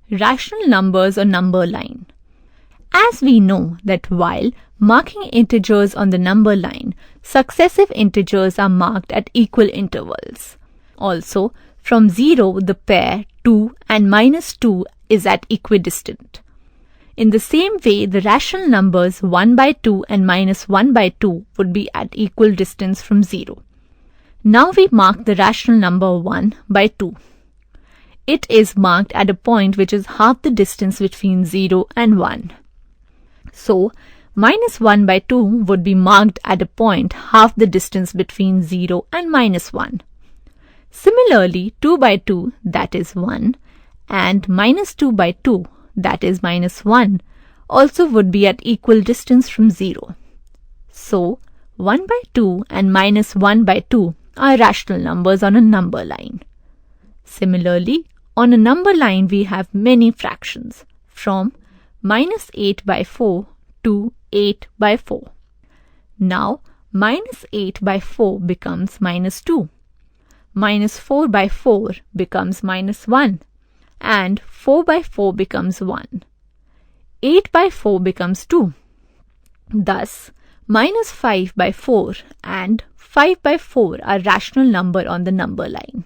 Rational numbers on number line. As we know that while marking integers on the number line, successive integers are marked at equal intervals. Also, from 0 the pair 2 and -2 is at equidistant. In the same way, the rational numbers 1 by 2 and -1 by 2 would be at equal distance from 0. Now we mark the rational number 1 by 2. It is marked at a point which is half the distance between 0 and 1. So, -1 by 2 would be marked at a point half the distance between 0 and -1. Similarly, 2 by 2, that is 1, and -2 by 2, that is -1, also would be at equal distance from 0. So, 1 by 2 and -1 by 2 are rational numbers on a number line. Similarly, on a number line we have many fractions, from -8 by 4 to 8 by 4. Now, -8 by 4 becomes -2. -4 by 4 becomes -1. And 4 by 4 becomes 1. 8 by 4 becomes 2. Thus, -5 by 4 and 5 by 4 are rational number on the number line.